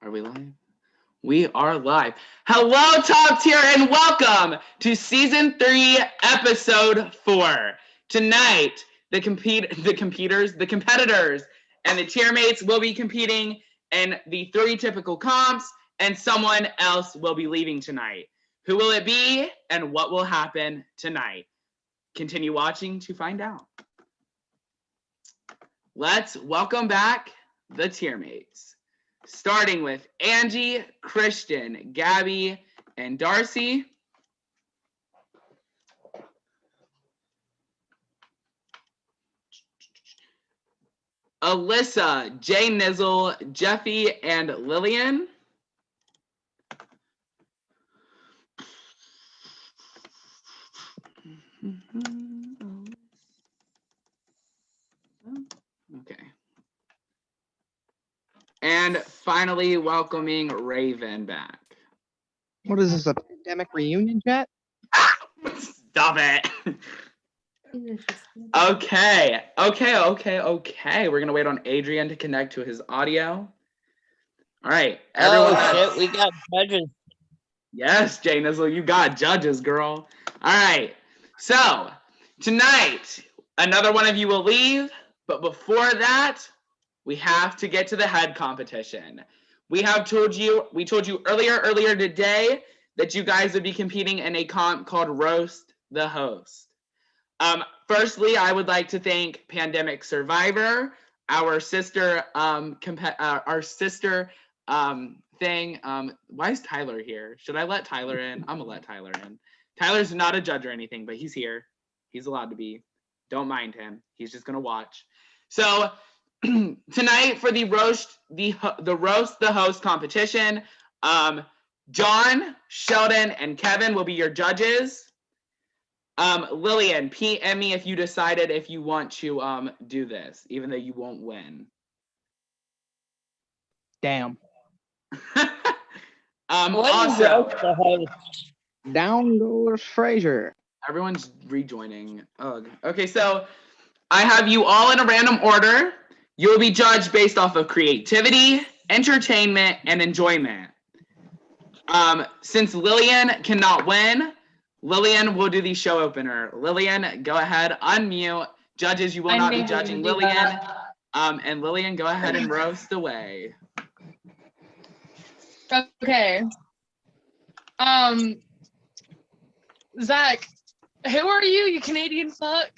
Are we live? We are live. Hello, top tier, and welcome to season 3, episode 4. Tonight, the competitors, and the tier mates will be competing in the 3 typical comps, and someone else will be leaving tonight. Who will it be, and what will happen tonight? Continue watching to find out. Let's welcome back the tier mates. Starting with Angie, Christian, Gabby, and Darcy. Alyssa, Jay Nizzle, Jeffy, and Lillian. Okay. And finally, welcoming Raven back. What is this, a pandemic reunion chat? Stop it. Okay. We're going to wait on Adrian to connect to his audio. All right. Everyone. Oh, shit. We got judges. Yes, Jay Nizzle, you got judges, girl. All right. So, tonight, another one of you will leave. But before that, we have to get to the head competition. We told you earlier today that you guys would be competing in a comp called Roast the Host. Firstly, I would like to thank Pandemic Survivor, our sister thing. Why is Tyler here? Should I let Tyler in? I'm gonna let Tyler in. Tyler's not a judge or anything, but he's here. He's allowed to be. Don't mind him. He's just gonna watch. So tonight for the roast the host competition, John, Sheldon, and Kevin will be your judges. Lillian, PM me if you decided if you want to do this, even though you won't win. Damn. Also, down goes Fraser. Everyone's rejoining. Ugh. Okay, so I have you all in a random order. You will be judged based off of creativity, entertainment, and enjoyment. Since Lillian cannot win, Lillian will do the show opener. Lillian, go ahead, unmute. Judges, you will not be judging Lillian. And Lillian, go ahead and roast away. Okay. Zach, who are you? You Canadian fuck?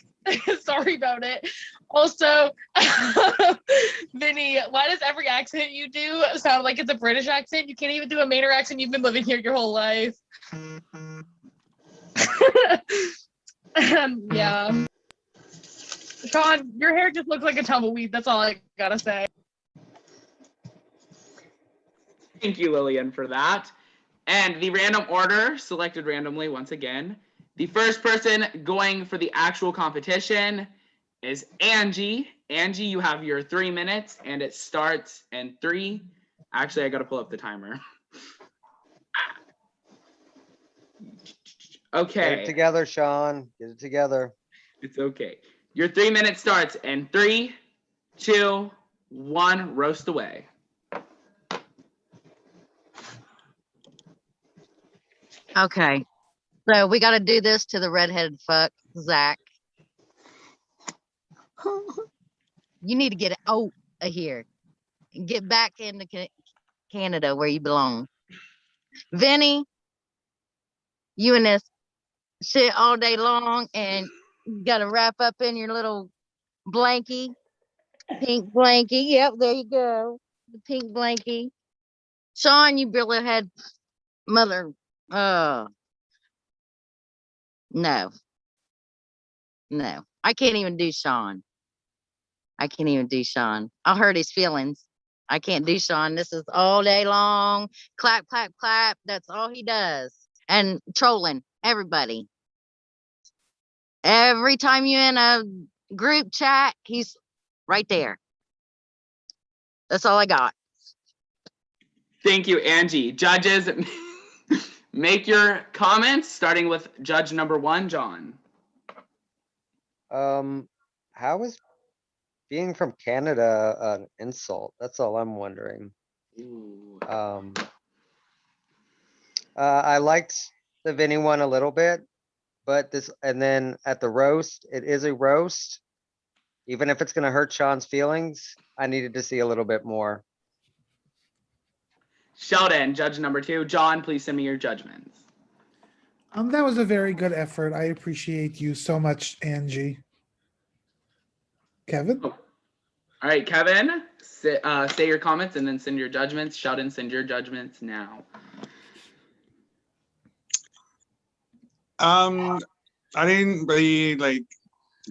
Sorry about it. Also, Vinny, why does every accent you do sound like it's a British accent? You can't even do a Mainer accent. You've been living here your whole life. Yeah. Sean, your hair just looks like a tumbleweed. That's all I gotta say. Thank you, Lillian, for that. And the random order, selected randomly once again. The first person going for the actual competition is Angie. Angie, you have your 3 minutes, and it starts in 3. Actually, I got to pull up the timer. Okay. Get it together, Sean. Get it together. It's okay. Your 3 minutes starts in 3, 2, 1. Roast away. Okay. So we got to do this to the redheaded fuck, Zach. You need to get out of here and get back into Canada where you belong. Vinny, you in this shit all day long and you got to wrap up in your little blankie, pink blankie. Yep, there you go. The pink blankie. Sean, you billhead mother. No. I can't even do Sean. I'll hurt his feelings. I can't do Sean. This is all day long. Clap, clap, clap. That's all he does. And trolling everybody. Every time you're in a group chat, he's right there. That's all I got. Thank you, Angie. Judges, make your comments, starting with judge number 1, John. How is being from Canada an insult? That's all I'm wondering. Ooh. I liked the Vinny one a little bit, but and then at the roast, it is a roast. Even if it's gonna hurt Sean's feelings, I needed to see a little bit more. Sheldon, judge number 2. John, please send me your judgments. That was a very good effort. I appreciate you so much, Angie. Kevin? All right, Kevin, say your comments and then send your judgments. Sheldon, send your judgments now. I didn't really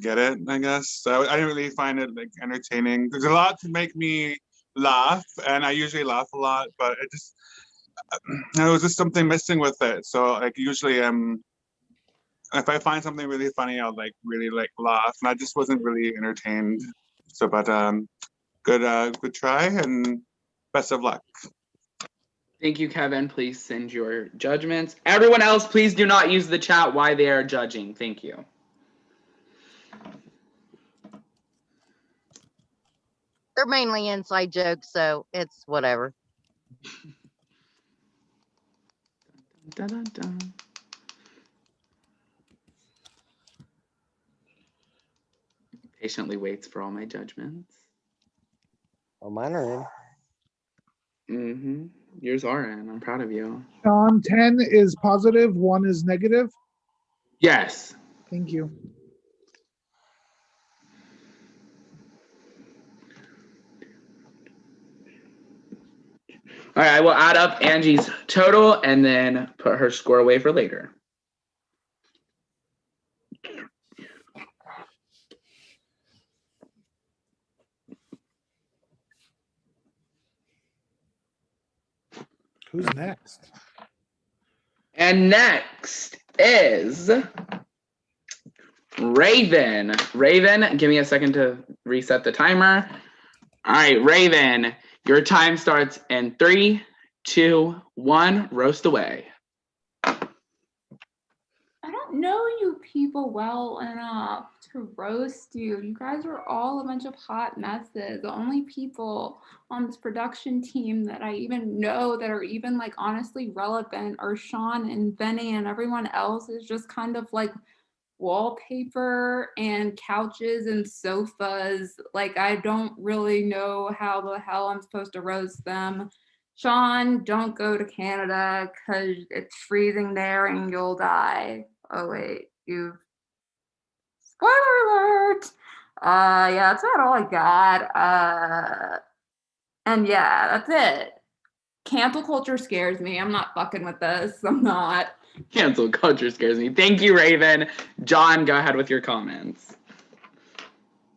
get it, I guess. So I didn't really find it entertaining. There's a lot to make me laugh, and I usually laugh a lot, but it just there was just something missing with it. So usually if I find something really funny, I'll really laugh, and I just wasn't really entertained. So but good try and best of luck. Thank you, Kevin. Please send your judgments. Everyone else, please do not use the chat while they are judging. Thank you. They're mainly inside jokes, so it's whatever. Dun, dun, dun. Patiently waits for all my judgments. Oh, mine are in. Yours are in. I'm proud of you. Sean, 10 is positive, 1 is negative. Yes. Thank you. All right, I will add up Angie's total and then put her score away for later. Who's next? And next is Raven. Raven, give me a second to reset the timer. All right, Raven, your time starts in 3, 2, 1, roast away. I don't know you people well enough to roast you. You guys are all a bunch of hot messes. The only people on this production team that I even know that are even honestly relevant are Sean and Benny, and everyone else is just kind of wallpaper and couches and sofas. I don't really know how the hell I'm supposed to roast them. Sean, don't go to Canada because it's freezing there and you'll die. Oh wait, spoiler alert. Yeah, that's about all I got. And yeah, that's it. Cancel culture scares me. I'm not fucking with this. I'm not. Cancel culture scares me. Thank you, Raven. John, go ahead with your comments.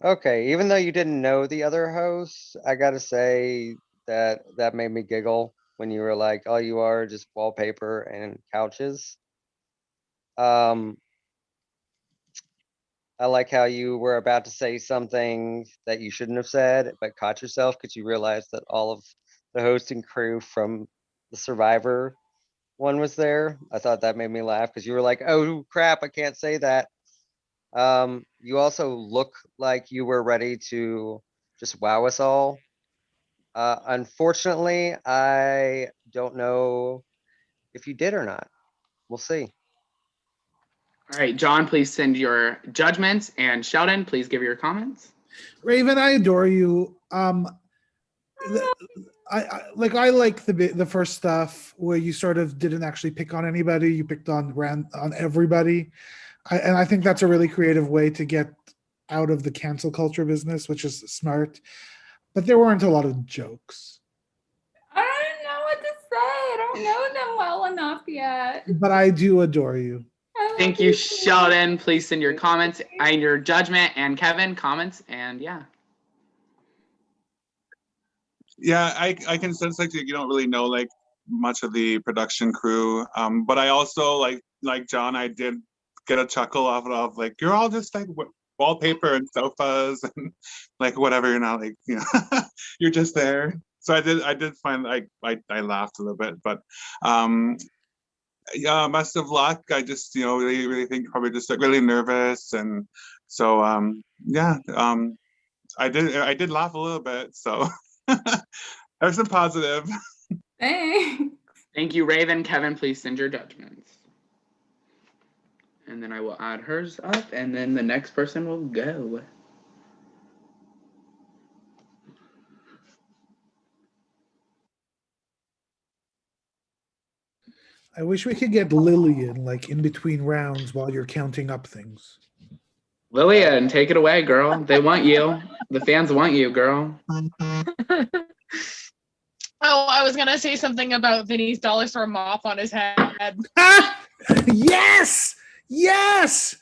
Okay, even though you didn't know the other hosts, I gotta say that made me giggle when you were like, "Oh, you are just wallpaper and couches." I like how you were about to say something that you shouldn't have said, but caught yourself because you realized that all of the hosting crew from the Survivor one was there. I thought that made me laugh because you were like, "Oh crap, I can't say that." You also look like you were ready to just wow us all. Unfortunately, I don't know if you did or not. We'll see. All right, John, please send your judgments, and Sheldon, please give your comments. Raven, I adore you. I like the first stuff where you sort of didn't actually pick on anybody. You picked on everybody. And I think that's a really creative way to get out of the cancel culture business, which is smart. But there weren't a lot of jokes. I don't know what to say. I don't know them well enough yet. But I do adore you. Thank you, Sheldon. Please send your comments and your judgment, and Kevin, comments, and yeah. Yeah, I can sense you don't really know much of the production crew. But I also like John, I did get a chuckle off of you're all just wallpaper and sofas and whatever, you're not you're just there. So I did find I laughed a little bit, but yeah, best of luck. I just really think probably just really nervous, and so yeah, I did laugh a little bit, so Have some positive. Thanks. Thank you, Raven. Kevin, please send your judgments. And then I will add hers up, and then the next person will go. I wish we could get Lillian like in between rounds while you're counting up things. Lillian, take it away, girl. They want you. The fans want you, girl. Oh, I was gonna say something about Vinny's dollar store mop on his head. Yes! Yes!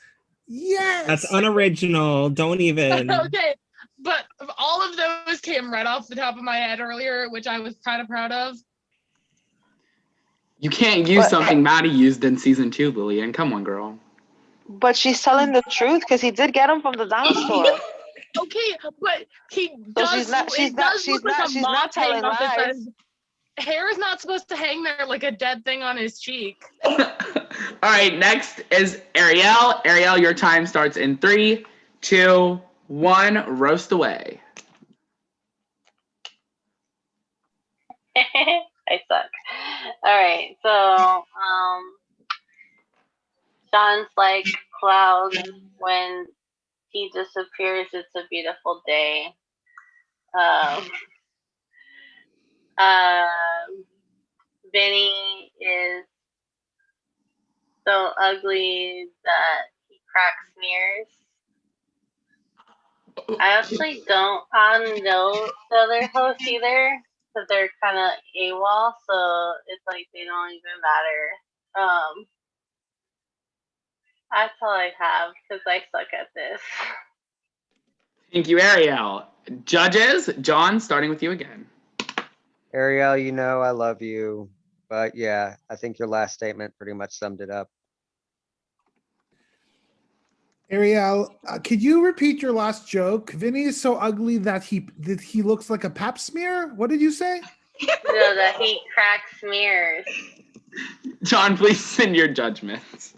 Yes! That's unoriginal. Don't even. Okay, but all of those came right off the top of my head earlier, which I was kind of proud of. You can't use But- something Maddie used in season 2, Lillian. Come on, girl. But she's telling the truth because he did get them from the dollar store. Okay, but he So does. she's not- she's it not- does she's look like not- a she's not mop hanging telling off his lies. head. Hair is not supposed to hang there like a dead thing on his cheek. All right, next is Ariel. Ariel, your time starts in 3, 2, 1. Roast away. I suck. All right, so Sean's like clouds when he disappears. It's a beautiful day. Vinny is so ugly that he cracks mirrors. I actually don't know the other hosts either, because they're kind of AWOL, so it's like they don't even matter. That's all I have, because I suck at this. Thank you, Ariel. Judges, John, starting with you again. Ariel, you know I love you, but yeah, I think your last statement pretty much summed it up. Ariel, could you repeat your last joke? Vinny is so ugly that he looks like a pap smear. What did you say? No, that he cracks mirrors. John, please send your judgments.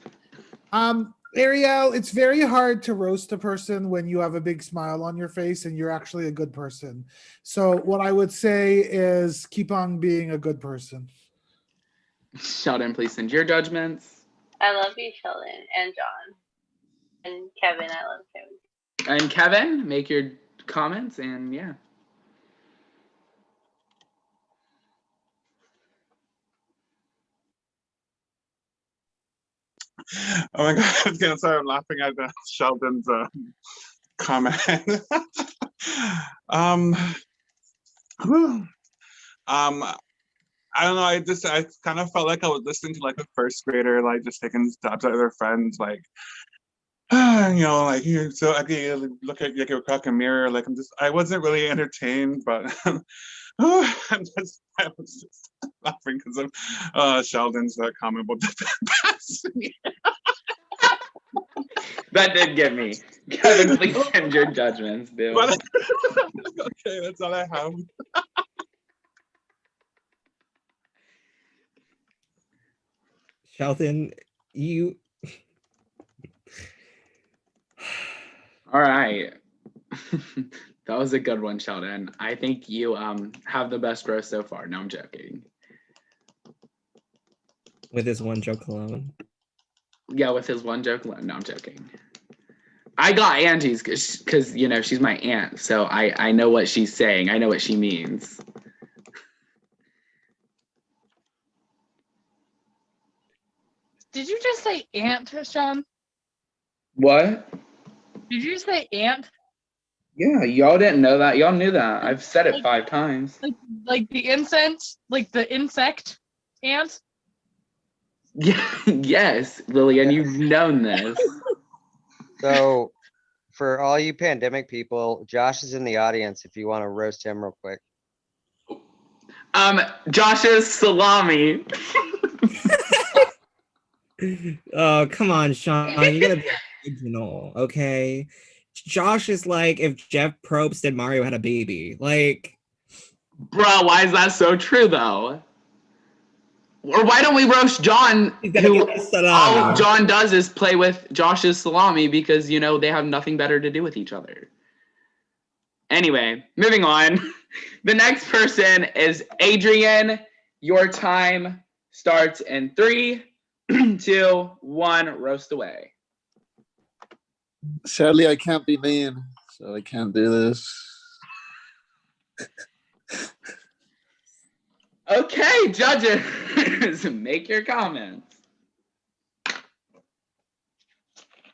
Ariel, it's very hard to roast a person when you have a big smile on your face and you're actually a good person. So what I would say is keep on being a good person. Sheldon, please send your judgments. I love you, Sheldon, and John. And Kevin, I love Kevin. And Kevin, make your comments, and yeah. Oh my god, I was gonna start laughing at Sheldon's comment. I don't know. I kind of felt like I was listening to like a first grader, like just taking stabs at their friends, like, you know, like you're so ugly. You look at like a crack a mirror. Like I wasn't really entertained, but I was just laughing because of Sheldon's comment about the That did get me. Kevin, please send your judgments, dude. But, okay, that's all I have. Sheldon, you. All right. That was a good one, Sheldon. I think you have the best roast so far. No, I'm joking. With his one joke alone. Yeah, with his one joke alone. No, I'm joking. I got Angie's because you know she's my aunt, so I know what she's saying. I know what she means. Did you just say aunt, Sean? What? Did you say aunt? Yeah, y'all didn't know that. Y'all knew that. I've said it 5 times. Like the incense, like the insect ant? Yeah, yes, Lillian, you've known this. So for all you pandemic people, Josh is in the audience if you want to roast him real quick. Josh's salami. Oh, come on, Sean. You gotta be original, okay? Josh is like if Jeff Probst and Mario had a baby. Like, bro, why is that so true though? Or why don't we roast John? Who all John does is play with Josh's salami because you know they have nothing better to do with each other. Anyway, moving on. The next person is Adrian. Your time starts in 3, 2, 1. Roast away. Sadly, I can't be mean, so I can't do this. Okay, judges, make your comments.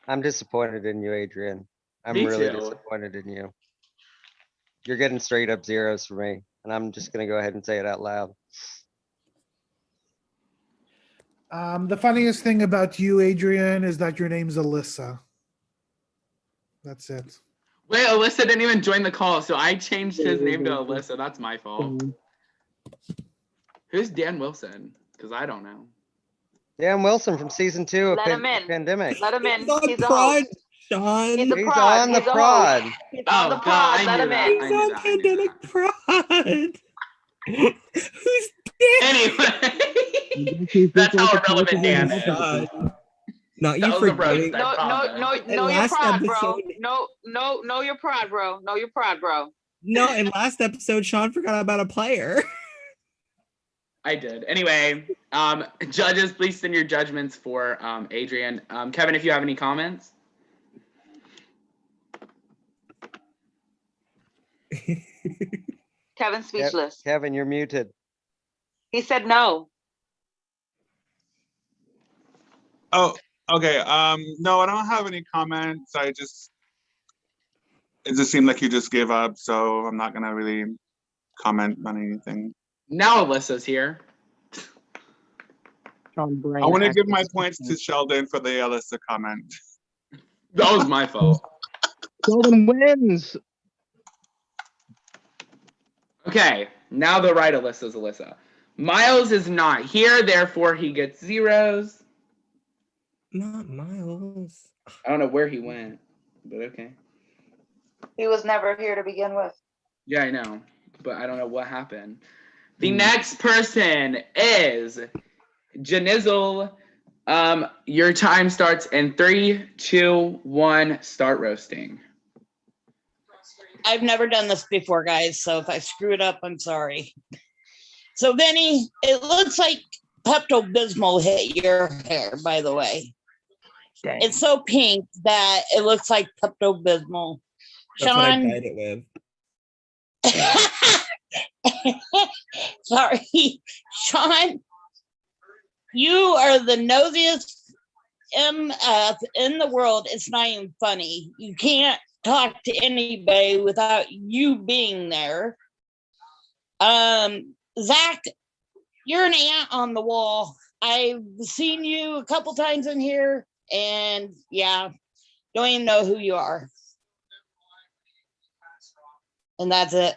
I'm disappointed in you, Adrian. I'm Me really too. disappointed in you. You're getting straight up zeros for me, and I'm just gonna go ahead and say it out loud. The funniest thing about you, Adrian, is that your name's Alyssa. That's it. Wait, Alyssa didn't even join the call, so I changed his name to Alyssa. That's my fault. Who's Dan Wilson? Because I don't know. Dan Wilson from season 2 of Let him in. Pandemic. Let him in. He's on He's a prod, host. Sean. He's a He's prod. on the He's a prod. host. He's on the God, prod. I Let knew him that. in. He's I knew on that. Pandemic prod. Who's Dan? Anyway, that's how irrelevant Dan is. Sean. Not That you was a roast, forgetting. I No, promise. know your last prod, bro. episode- Know your prod, bro. Know your prod, bro. No, in last episode, Sean forgot about a player. I did. Anyway, judges, please send your judgments for Adrian. Kevin, if you have any comments. Kevin's speechless. Kevin, you're muted. He said no. Oh, okay. No, I don't have any comments. It just seemed like you just gave up, so I'm not gonna really comment on anything. Now Alyssa's here. I want to give my points to Sheldon for the Alyssa comment. That was my fault. Sheldon wins. Okay, now the right Alyssa's Alyssa. Miles is not here, therefore he gets zeros. Not Miles. I don't know where he went, but okay. He was never here to begin with. Yeah, I know, but I don't know what happened. The next person is Janizzle. Your time starts in 3, 2, 1. Start roasting. I've never done this before, guys, so if I screw it up, I'm sorry. So, Vinny, it looks like Pepto-Bismol hit your hair, by the way. Dang. It's so pink that it looks like Pepto-Bismol. That's what I Sean, dyed it with. sorry. Sean, you are the nosiest MF in the world. It's not even funny. You can't talk to anybody without you being there. Zach, you're an ant on the wall. I've seen you a couple times in here, and yeah, don't even know who you are. And that's it.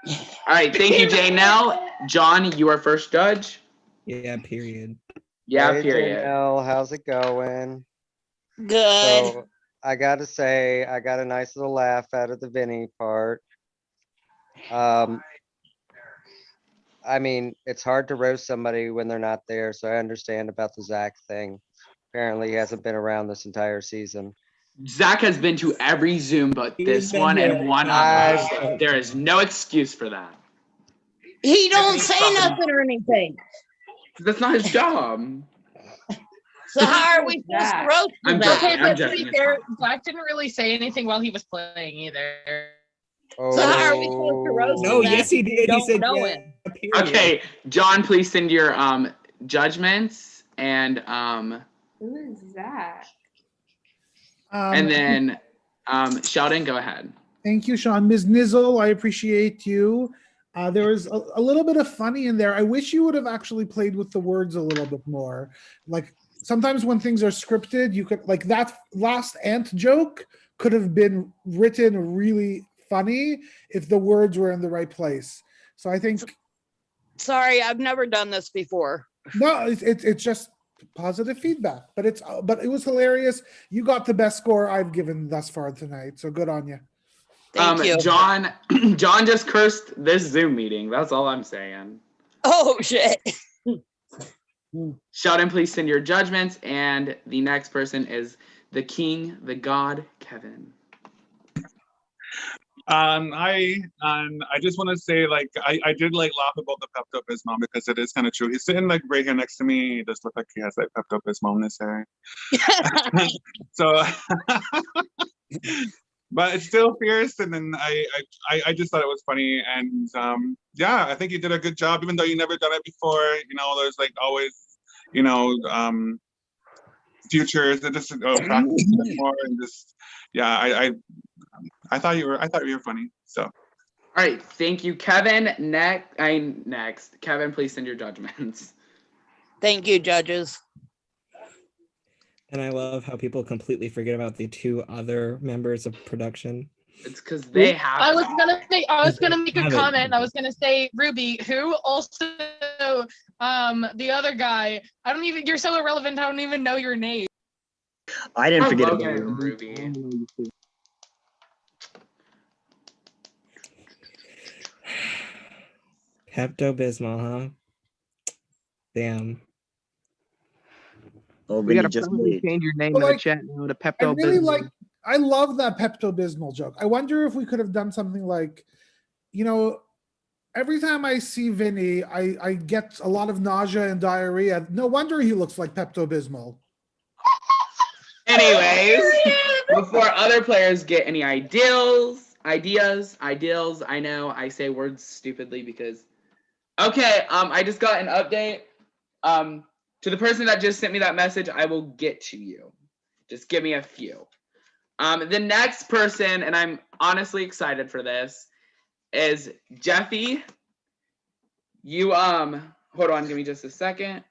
All right, thank you, Jane. Now, John, you are first judge. Yeah, period. Yeah, Hey, period. Janelle, how's it going? Good. So I gotta say, I got a nice little laugh out of the Vinny part. I mean, it's hard to roast somebody when they're not there, so I understand about the Zach thing. Apparently, he hasn't been around this entire season. Zach has been to every Zoom but He's this been one here. and one other. There is no excuse for that. He don't say nothing or anything. That's not his job. So how are we supposed to roast I'm Zach? joking. Okay, but to joking. be fair, Zach didn't really say anything while he was playing either. So how are we supposed to roast No, Zach yes, he if we did. He don't said know yeah, him? period. Okay, John, please send your judgments and Who is that? then Sheldon, go ahead. Thank you, Sean. Ms. Nizzle, I appreciate you. There was a little bit of funny in there. I wish you would have actually played with the words a little bit more. Like sometimes when things are scripted, you could, like that last ant joke could have been written really funny if the words were in the right place. So I think, Sorry, I've never done this before. no, it's just positive feedback, but it was hilarious. You got the best score I've given thus far tonight. So good on you. Thank you. John just cursed this Zoom meeting. That's all I'm saying. Oh, shit. Sheldon, please send your judgments. And the next person is the king, the god, Kevin. I just want to say, like, I did like laugh about the Pepto Bismol because it is kind of true. He's sitting like right here next to me. He does look like he has like Pepto Bismol in his hair. So, but it's still fierce. And then I just thought it was funny. And yeah, I think you did a good job, even though you never done it before. You know, there's like always, you know, futures that just practice more and just yeah. I thought you were funny. So. All right, thank you, Kevin. Next. Kevin, please send your judgments. Thank you, judges. And I love how people completely forget about the two other members of production. It's because they have. I was gonna make a comment. I was gonna say Ruby, who also the other guy. You're so irrelevant. I don't even know your name. I didn't forget about Logan, Ruby. Pepto Bismol, huh? Damn. Oh, We gotta just probably change your name But, in the like, chat now to I Pepto really Bismol. I love that Pepto Bismol joke. I wonder if we could have done something like, you know, every time I see Vinny, I get a lot of nausea and diarrhea. No wonder he looks like Pepto Bismol. Anyways, before other players get any ideas, I know I say words stupidly because. Okay, I just got an update. To the person that just sent me that message, I will get to you. Just give me a few. The next person, and I'm honestly excited for this, is Jeffy. You hold on, give me just a second.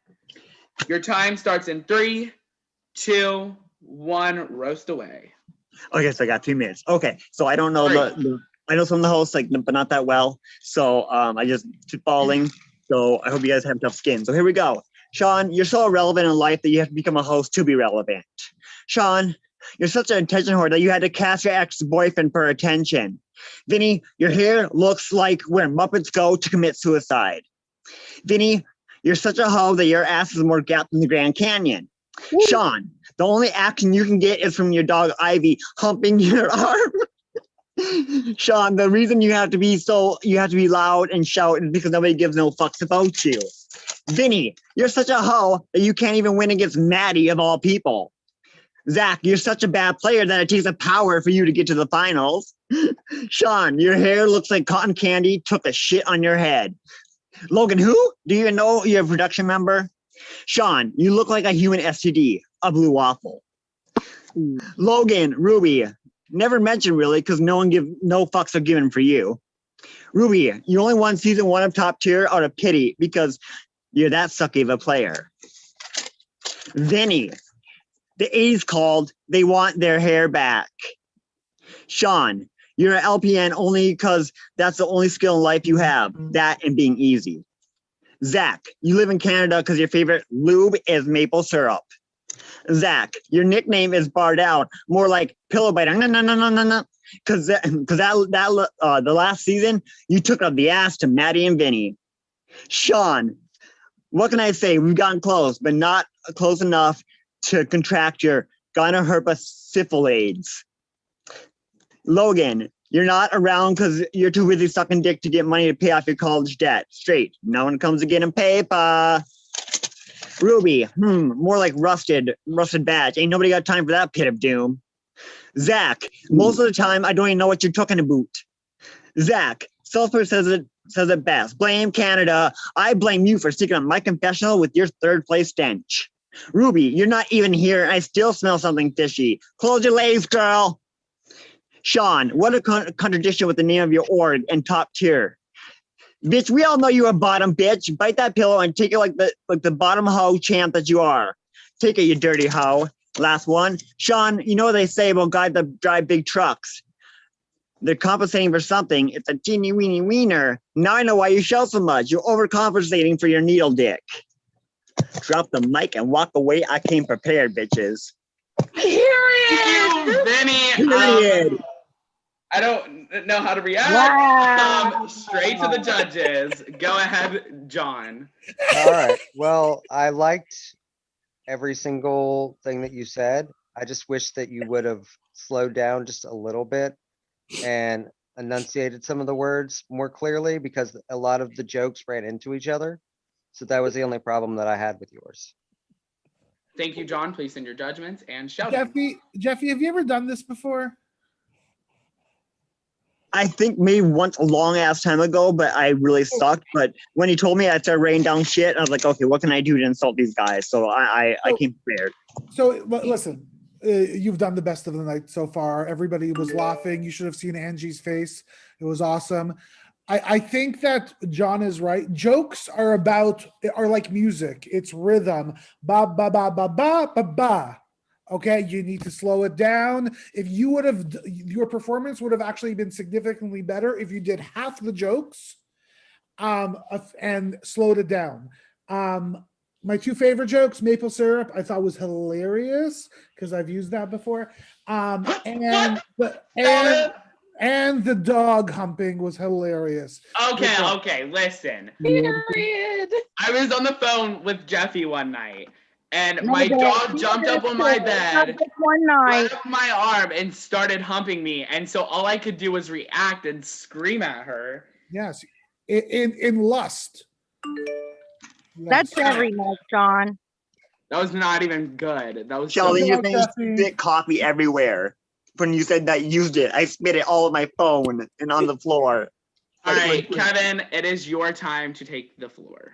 Your time starts in 3, 2, 1. Roast away. Okay, so I got 2 minutes. Okay, so I don't know I know some of the hosts, like, but not that well. So I just keep falling. So I hope you guys have tough skin. So here we go. Sean, you're so irrelevant in life that you have to become a host to be relevant. Sean, you're such an attention whore that you had to cast your ex-boyfriend for attention. Vinny, your hair looks like where Muppets go to commit suicide. Vinny, you're such a hoe that your ass is more gapped than the Grand Canyon. Woo. Sean, the only action you can get is from your dog Ivy humping your arm. Sean, the reason you have to be loud and shout is because nobody gives no fucks about you. Vinny, you're such a hoe that you can't even win against Maddie of all people. Zach, you're such a bad player that it takes a power for you to get to the finals. Sean, your hair looks like cotton candy took a shit on your head. Logan, who? Do you know you're a production member? Sean, you look like a human STD, a blue waffle. Logan, Ruby, never mentioned really because no fucks are given for you. Ruby, you only won season 1 of Top Tier out of pity because you're that sucky of a player. Vinny, the A's called, they want their hair back. Sean, you're an LPN only because that's the only skill in life you have, that and being easy. Zach, you live in Canada because your favorite lube is maple syrup. Zach, your nickname is barred out, more like pillow biter. No. Because the last season, you took up the ass to Maddie and Vinny. Sean, what can I say? We've gotten close, but not close enough to contract your gonorrhea syphilis. Logan, you're not around because you're too busy sucking dick to get money to pay off your college debt. Straight. No one comes to get him paper. Ruby, more like rusted badge. Ain't nobody got time for that pit of doom. Zach, most of the time I don't even know what you're talking about. Zach, Sulfur says it best. Blame Canada. I blame you for sticking on my confessional with your 3rd place stench. Ruby, you're not even here and I still smell something fishy. Close your legs, girl. Sean, what a contradiction with the name of your org and Top Tier. Bitch, we all know you're a bottom bitch. Bite that pillow and take it like the bottom hoe champ that you are. Take it, you dirty hoe. Last one. Sean, you know what they say about guys that drive big trucks. They're compensating for something. It's a teeny weeny wiener. Now I know why you shout so much. You're overcompensating for your needle dick. Drop the mic and walk away. I came prepared, bitches. Period. Vinny. Period. I don't know how to react. Wow. Straight to the judges. Go ahead, John. All right. Well, I liked every single thing that you said. I just wish that you would have slowed down just a little bit and enunciated some of the words more clearly because a lot of the jokes ran into each other. So that was the only problem that I had with yours. Thank you, John. Please send your judgments and Sheldon. Jeffy, have you ever done this before? I think maybe once a long ass time ago, but I really sucked. But when he told me I started raining down shit, I was like, okay, what can I do to insult these guys? So I came prepared. So listen, you've done the best of the night so far. Everybody was laughing. You should have seen Angie's face. It was awesome. I think that John is right. Jokes are like music. It's rhythm. Ba ba ba ba ba ba ba. Okay, you need to slow it down. If you would have, your performance would have actually been significantly better if you did half the jokes, and slowed it down. My two favorite jokes, maple syrup, I thought was hilarious because I've used that before. And the dog humping was hilarious. Okay, listen. Period. I was on the phone with Jeffy one night, and my dog jumped up on my bed, grabbed my arm, and started humping me. And so all I could do was react and scream at her. Yes, in lust. That's every night, Sean. That was not even good. That was Sheldon, so you're saying spit coffee everywhere. When you said that you used it, I spit it all on my phone and on the floor. All right, Kevin, it is your time to take the floor.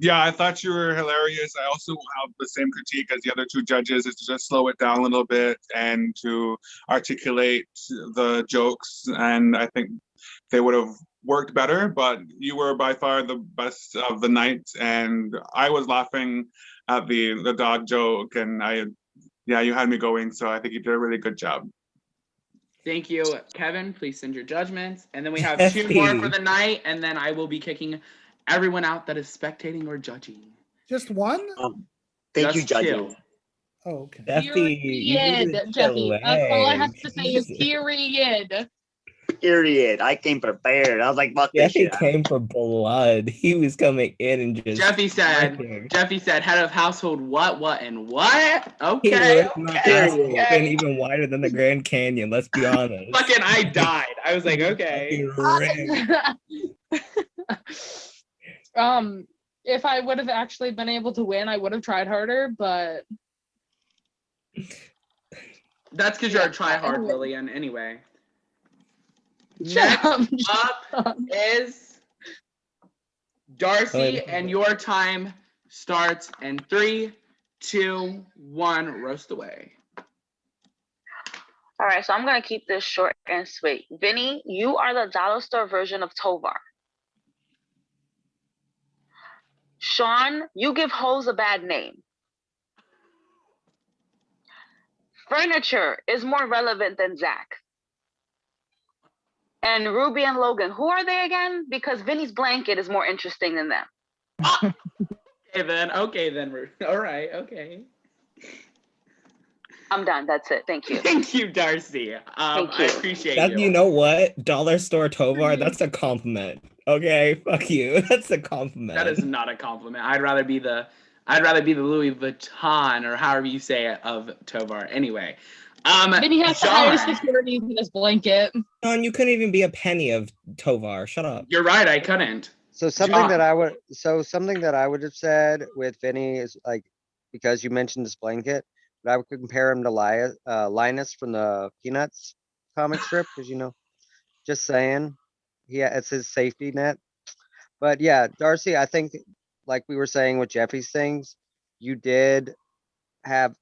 Yeah, I thought you were hilarious. I also have the same critique as the other two judges, is to just slow it down a little bit and to articulate the jokes. And I think they would have worked better, but you were by far the best of the night. And I was laughing at the dog joke, and you had me going. So I think you did a really good job. Thank you, Kevin. Please send your judgments. And then we have two more for the night, and then I will be kicking everyone out that is spectating or judging. Just one? Thank you, Just judges. two. Oh, okay. Period, Jeffy. That's all I have to say is period. Period. I came prepared. I was like, fuck this Jeffy shit. came for blood. He was coming in and just. Jeffy said, head of household, what, and what? He Okay. ripped my ass open even wider than the Grand Canyon, let's be honest. Fucking, I died. I was like, okay. If I would have actually been able to win, I would have tried harder, but that's because you're a tryhard, Lillian, anyway. Next up is Darcy, and your time starts in 3, 2, 1, roast away. All right, so I'm gonna keep this short and sweet. Vinny, you are the dollar store version of Tovar. Sean, you give hoes a bad name. Furniture is more relevant than Zach. And Ruby and Logan, who are they again? Because Vinny's blanket is more interesting than them. Okay then. All right, okay. I'm done. That's it. Thank you. Thank you, Darcy. Thank you. I appreciate That, you. you know what? Dollar store Tovar, that's a compliment. Okay, fuck you. That's a compliment. That is not a compliment. I'd rather be the Louis Vuitton, or however you say it, of Tovar. Anyway. Vinny has to hire security for this blanket. John, you couldn't even be a penny of Tovar. Shut up. You're right, I couldn't. So something that I would have said with Vinny is like, because you mentioned this blanket, but I would compare him to Linus from the Peanuts comic strip, because just saying, it's his safety net. But yeah, Darcy, I think, like we were saying with Jeffy's things, you did have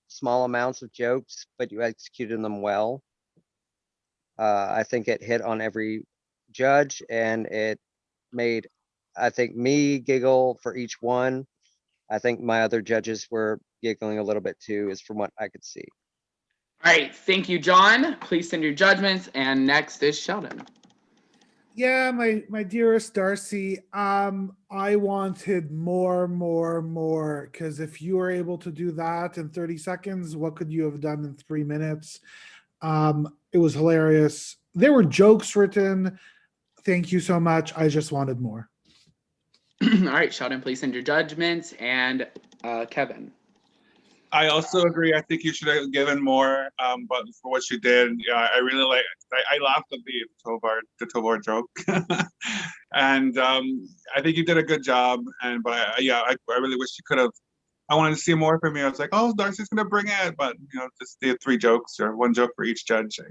small amounts of jokes, but you executed them well. I think it hit on every judge, and it made, I think, me giggle for each one. I think my other judges were giggling a little bit too, is from what I could see. All right, thank you, John. Please send your judgments. And next is Sheldon. Yeah, my dearest Darcy, I wanted more, because if you were able to do that in 30 seconds, what could you have done in 3 minutes? It was hilarious. There were jokes written. Thank you so much. I just wanted more. All right, Sheldon, please send your judgments. And Kevin. I also agree. I think you should have given more, but for what you did, yeah, I really like. I laughed at the Tovar joke, and I think you did a good job. And but I really wish you could have. I wanted to see more from you. I was like, oh, Darcy's gonna bring it, but just the 3 jokes or 1 joke for each judge. I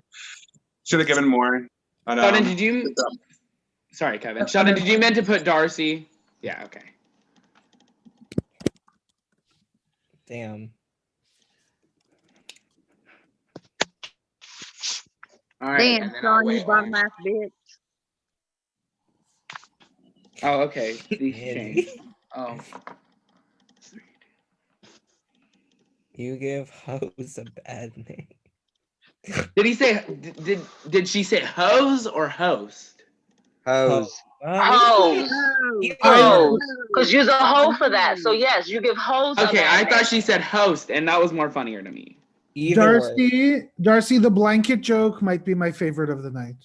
should have given more. But, Sheldon, did you? Sorry, Kevin. Sheldon, did you meant to put Darcy? Yeah. Okay. Damn. All right. Damn, And then I'll Sean, you wait bottom on. ass bitch. Oh, okay. These changed. Oh. You give hose a bad name. Did he say? Did she say hose or host? Hose. Hose. Hose. Because you're the hoe for that. So yes, you give hose. Okay, I thought she said host, and that was more funnier to me. Darcy, the blanket joke might be my favorite of the night.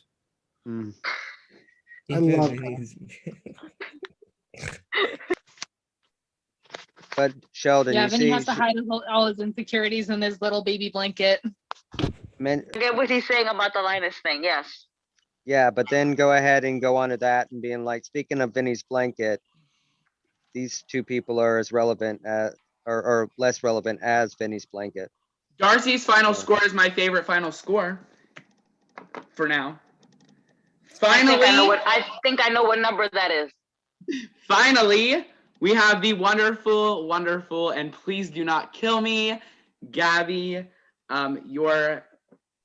I love that. But Sheldon, Yeah, you then see, he has to hide all his insecurities in his little baby blanket. I get what he's saying about the Linus thing. Yes. yeah, but then go ahead and go on to that and being like, speaking of Vinny's blanket, these 2 people are as relevant as, or less relevant as Vinny's blanket. Darcy's final score is my favorite final score. For now. Finally, I think I know what number that is. Finally, we have the wonderful, wonderful, and please do not kill me, Gabby. Hold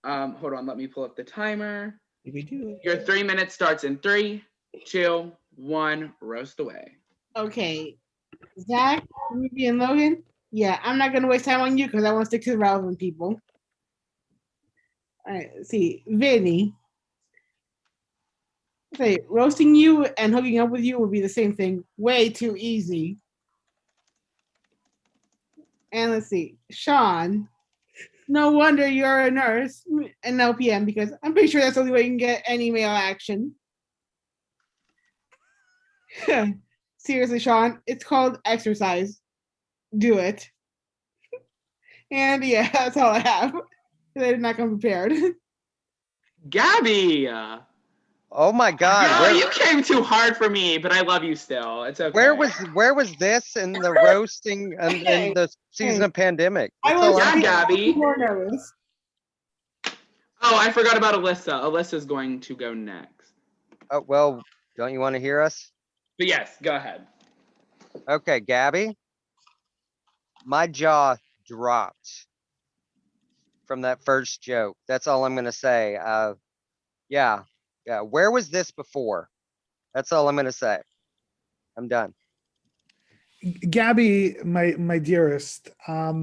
on, let me pull up the timer. Your 3 minutes starts in 3, 2, 1, roast away. Okay. Zach, Ruby, and Logan. Yeah, I'm not gonna waste time on you because I want to stick to the relevant people. All right, let's see. Vinny. Say, roasting you and hooking up with you would be the same thing. Way too easy. And let's see. Sean. No wonder you're a nurse and LPM because I'm pretty sure that's the only way you can get any male action. Seriously, Sean, it's called exercise. Do it. And yeah, that's all I have. They did not come prepared. Gabby! Oh my God! Girl, you came too hard for me, but I love you still. It's okay. Where was this in the roasting and in the season of pandemic? Gabby. More nervous. Oh, I forgot about Alyssa. Alyssa's going to go next. Oh well, don't you want to hear us? But yes, go ahead. Okay, Gabby. My jaw dropped from that first joke. That's all I'm gonna say. Yeah. Where was this before? That's all I'm gonna say. I'm done. Gabby, my dearest, I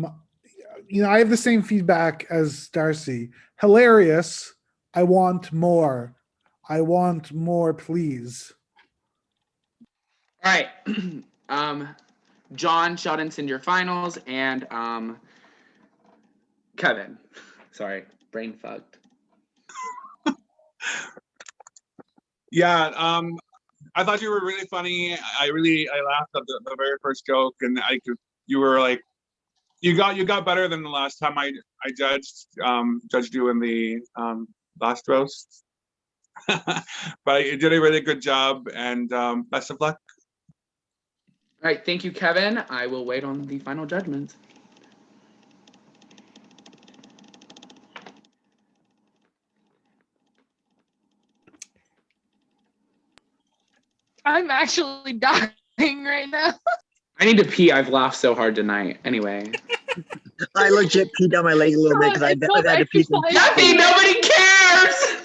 have the same feedback as Darcy. Hilarious. I want more. I want more, please. All right. John, Sheldon, send your finals, and Kevin. Sorry, brain fucked. Yeah, I thought you were really funny. I laughed at the very first joke, and you were like, you got better than the last time I judged you in the last roast. But you did a really good job, and best of luck. All right, thank you, Kevin. I will wait on the final judgments. I'm actually dying right now. I need to pee. I've laughed so hard tonight. Anyway. I legit peed down my leg a little bit because I had to pee. Jeffy, nobody cares!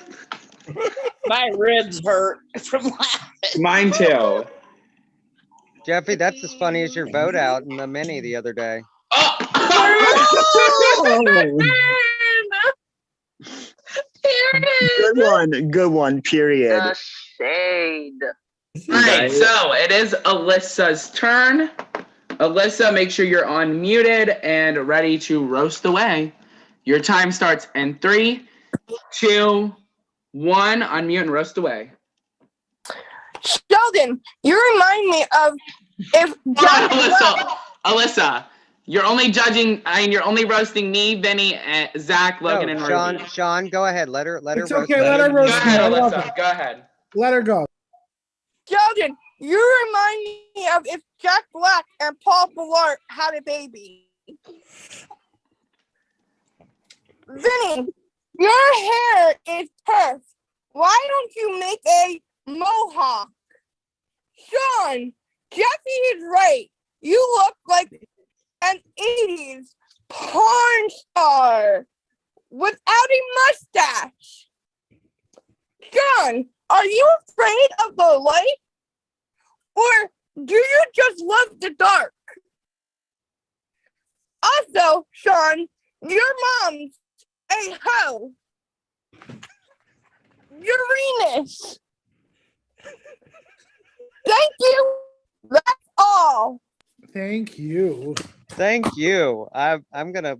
My ribs hurt from laughing. Mine too. Jeffy, that's as funny as your vote out in the mini the other day. Good one, period. The shade. All right, so it is Alyssa's turn. Alyssa, make sure you're unmuted and ready to roast away. Your time starts in 3, 2, 1. Unmute and roast away. Sheldon, you remind me of if Hold on, Alyssa, You're only judging, you're only roasting me, Vinny, Zach, Logan, No, and Sean, Ruby. Sean, go ahead. Let her It's roast okay. you. Let her Go roast me. ahead, I love Alyssa. it. Go ahead. Let her go. Sheldon, you remind me of if Jack Black and Paul Blart had a baby. Vinny, your hair is perfect. Why don't you make a mohawk? Sean, Jeffy is right. You look like an 80s porn star without a mustache. Sean, are you afraid of the light? Or do you just love the dark? Also, Sean, your mom's a hoe. Uranus. Thank you. That's all. Thank you. Thank you. I'm gonna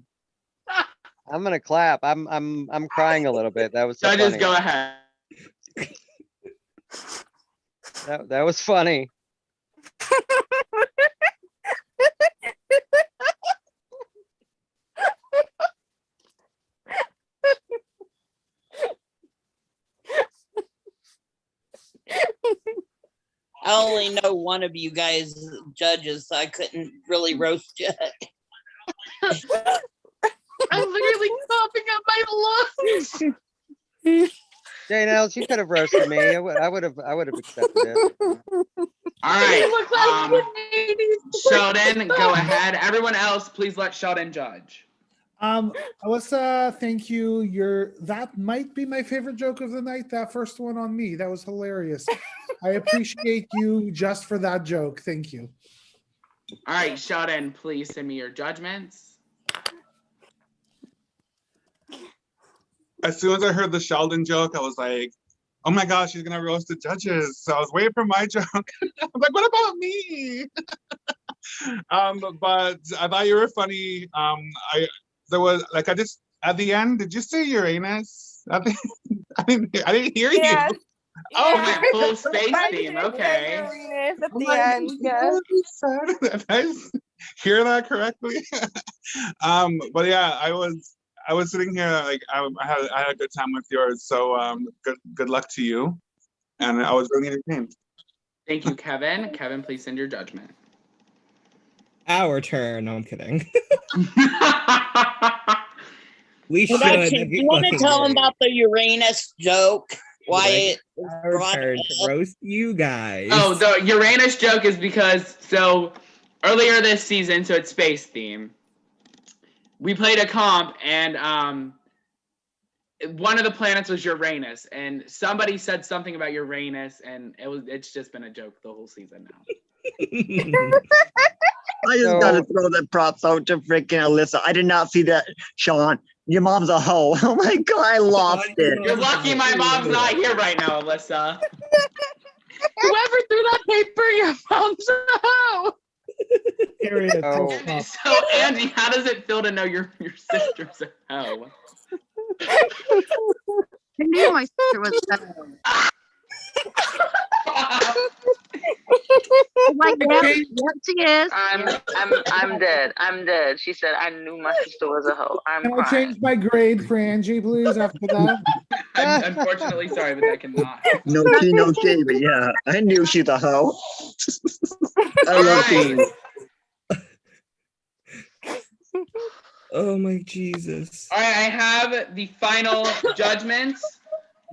clap. I'm crying a little bit. That was so Judges, funny. go ahead. That was funny. I only know one of you guys judges, so I couldn't really roast you. I'm literally coughing up my lungs. Jane Els, you could have roasted me. I would have accepted it. All right. Sheldon, go ahead. Everyone else, please let Sheldon judge. Alyssa, thank you. That might be my favorite joke of the night. That first one on me. That was hilarious. I appreciate you just for that joke. Thank you. All right, Sheldon, please send me your judgments. As soon as I heard the Sheldon joke, I was like, oh my gosh, she's gonna roast the judges. So I was waiting for my joke. I'm like, what about me? But I thought you were funny. There was like, at the end, did you say Uranus? I didn't hear Yes. you. Oh, You went full space theme. Okay. Uranus at I'm the like, end. Yes. did I hear that correctly? But yeah, I was sitting here like I had a good time with yours. So good luck to you, and I was really entertained. Thank you, Kevin. Kevin, please send your judgment. Our turn. No, I'm kidding. We should. Production, do you want to tell them about the Uranus joke? Why it was Our brought turn up? to roast you guys. Oh, the Uranus joke is because earlier this season, so it's space theme. We played a comp and one of the planets was Uranus, and somebody said something about Uranus, and it's just been a joke the whole season now. I just gotta throw the props out to freaking Alyssa. I did not see that, Sean. Your mom's a hoe. Oh my god, I lost it. You're lucky my mom's not here right now, Alyssa. Whoever threw that paper, your mom's a hoe. Period. So Angie, how does it feel to know your sister's a hoe? I knew my sister was like, yep, she is. I'm dead. I'm dead. She said I knew my sister was a hoe. I'm Can I crying. change my grade for Angie, please, after that? I'm unfortunately sorry, but I cannot. No tea, no shade, but yeah, I knew she's a hoe. I love tea. Oh my Jesus. All right, I have the final judgments.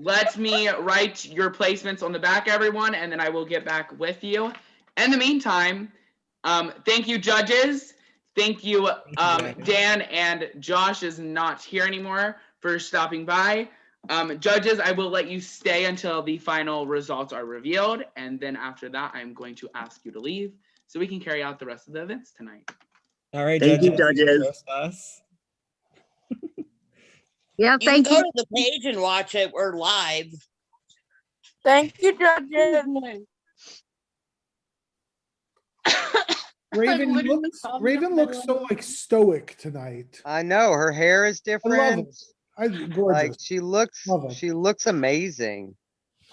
Let me write your placements on the back, everyone, and then I will get back with you. In the meantime, thank you, judges. Thank you, Dan, and Josh is not here anymore, for stopping by. Judges, I will let you stay until the final results are revealed, and then after that, I'm going to ask you to leave so we can carry out the rest of the events tonight. All right, Thank you, judges. judges. Roast us. Yeah, You can go to the page and watch it. We're live. Thank you, judges. Raven looks so like stoic tonight. I know her hair is different. Gorgeous. Like she looks amazing.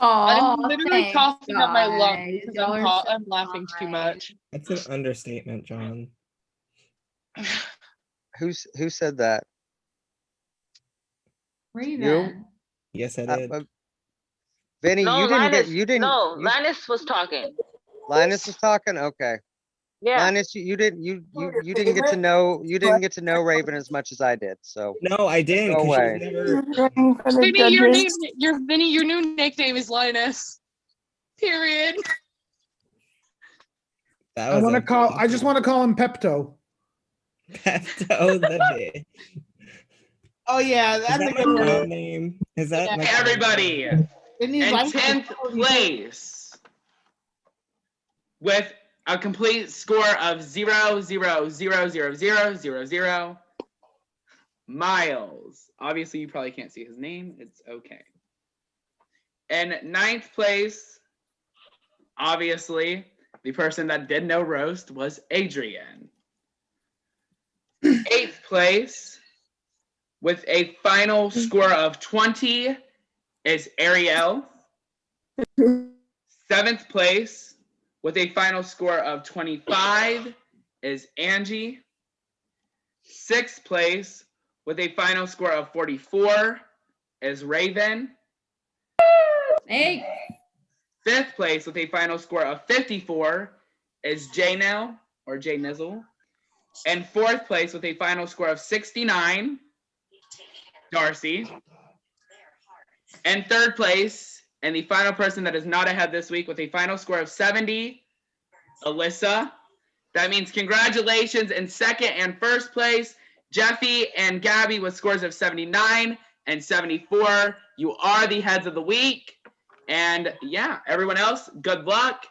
I'm literally thanks, coughing up my lungs guys. because Y'all are so I'm laughing too much. That's an understatement, John. Who said that? Raven. Yes, I did. Vinny, No, you didn't get. Linus. You didn't. No, You, Linus was talking. Linus was talking. Okay. Yeah. Linus, you didn't. You didn't get to know. You didn't get to know Raven as much as I did. So. No, I didn't. Go 'Cause away. she's never. Vinny, your new nickname is Linus. Period. That I was want to a call. I just want to call him Pepto. Pepto the bitch. Oh yeah, Is that's that a my good prom one. name? Is that Yeah. my Hey, everybody. In Vinny's like 10th place with a complete score of 0, Miles. Obviously, you probably can't see his name. It's okay. In 9th place, obviously, the person that did no roast was Adrian. 8th place, with a final score of 20, is Ariel. 7th place, with a final score of 25, is Angie. 6th place, with a final score of 44, is Raven. Hey. 5th place, with a final score of 54, is Janelle, or Jay Nizzle. And 4th place, with a final score of 69, Darcy. And 3rd place, and the final person that is not ahead this week with a final score of 70, Alyssa. That means congratulations in 2nd and 1st place, Jeffy and Gabby with scores of 79 and 74. You are the heads of the week. And yeah, everyone else, good luck.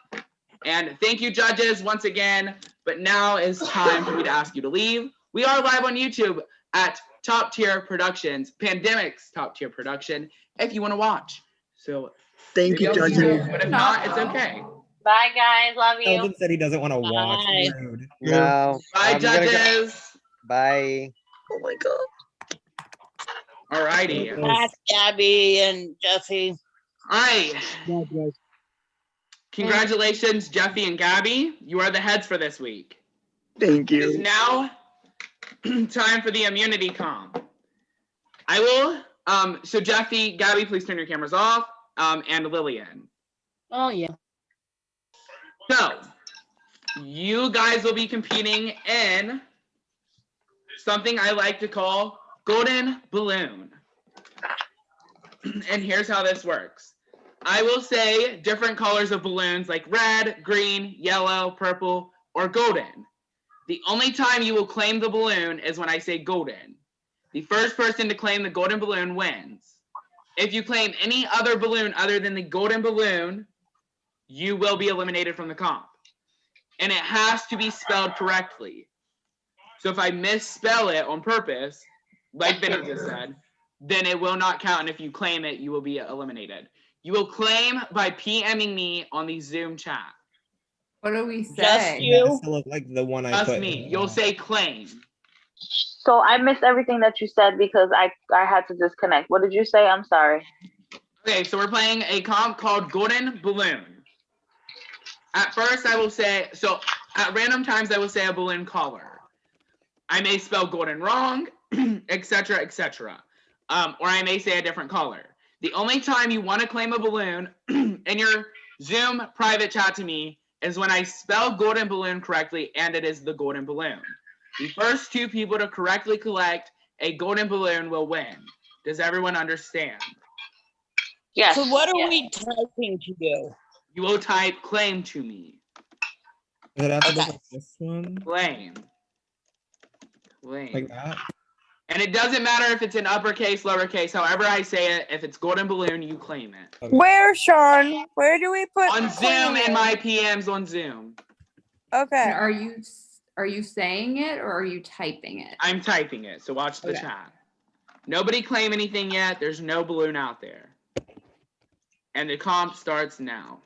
And thank you, judges, once again. But now is time for me to ask you to leave. We are live on YouTube at Top Tier Productions, Pandemic's Top Tier Production, if you want to watch. So thank you, maybe I'll see judges. you, but if not, it's okay. Bye, guys. Love you. Elvin said he doesn't want to watch. Bye. Rude. No. Bye, I'm gonna go. judges. Bye. Oh my god. Alrighty. Bye, Gabby and Jesse. All right. Bye, guys. Congratulations, Jeffy and Gabby. You are the heads for this week. Thank It is you. now time for the immunity comp. I will, so Jeffy, Gabby, please turn your cameras off, and Lillian. Oh yeah. So, you guys will be competing in something I like to call Golden Balloon. And here's how this works. I will say different colors of balloons like red, green, yellow, purple, or golden. The only time you will claim the balloon is when I say golden. The first person to claim the golden balloon wins. If you claim any other balloon other than the golden balloon, you will be eliminated from the comp. And it has to be spelled correctly. So if I misspell it on purpose, like Benny just said, then it will not count. And if you claim it, you will be eliminated. You will claim by PMing me on the Zoom chat. What do we Just say? It has you. to look like the one I Trust put. me, you'll say claim. So I missed everything that you said because I had to disconnect. What did you say? I'm sorry. Okay, so we're playing a comp called Golden Balloon. At first, I will say, so at random times, I will say a balloon color. I may spell golden wrong, etc., etc. Or I may say a different color. The only time you want to claim a balloon in your Zoom private chat to me is when I spell golden balloon correctly and it is the golden balloon. The first 2 people to correctly collect a golden balloon will win. Does everyone understand? Yes. So what are we typing to do? You will type claim to me. Does it have to look Okay. like this one? Claim. Claim. Like that? And it doesn't matter if it's in uppercase, lowercase, however I say it. If it's golden balloon, you claim it. Okay. Where, Sean? Where do we put On the Zoom, claim in my PMs on Zoom. Okay. And are you saying it or are you typing it? I'm typing it, so watch the Okay. chat. Nobody claim anything yet. There's no balloon out there. And the comp starts now.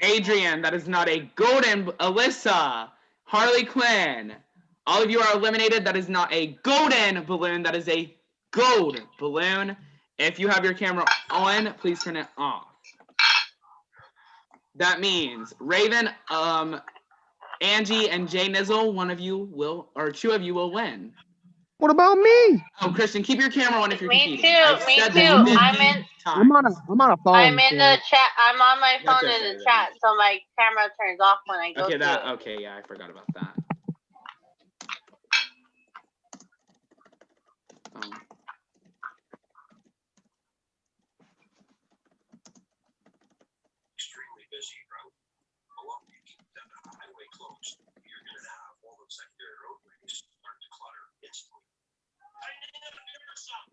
Adrian, that is not a golden. Alyssa, Harley Quinn, All of you are eliminated. That is not a golden balloon. That is a gold balloon. If you have your camera on, please turn it off. That means Raven, Angie, and Jay Nizzle, one of you will, or two of you will win. What about me? Oh, Christian, keep your camera on if you're Me competing. too. I've Me said too. this 50 I'm in. I'm on a phone. I'm in the chat. I'm on my That's phone in okay the then. chat, so my camera turns off when I go Okay, to it. okay, yeah, I forgot about that. Extremely busy route. Along the highway closed, you're going to have all those secondary roadways start to clutter instantly. I need a mirror some.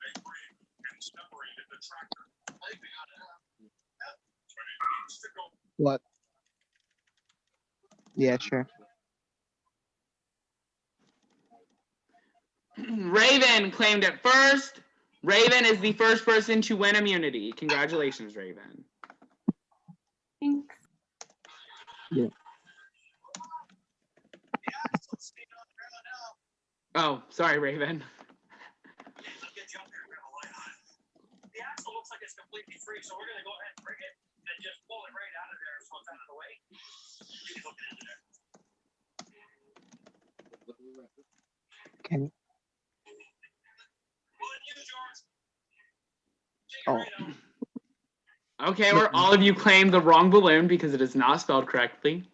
They bring and separated the tractor. I think we got to have. But it needs to go. What? Yeah, sure. Raven claimed it first. Raven is the first person to win immunity. Congratulations, Raven. Thanks. Yeah. Oh, sorry, Raven. The axle looks like it's completely free, so we're going to go ahead and bring it and just pull it right out of there so it's out of the way. You can hook it into there. Can you? Oh. Okay, or all of you claimed the wrong balloon because it is not spelled correctly.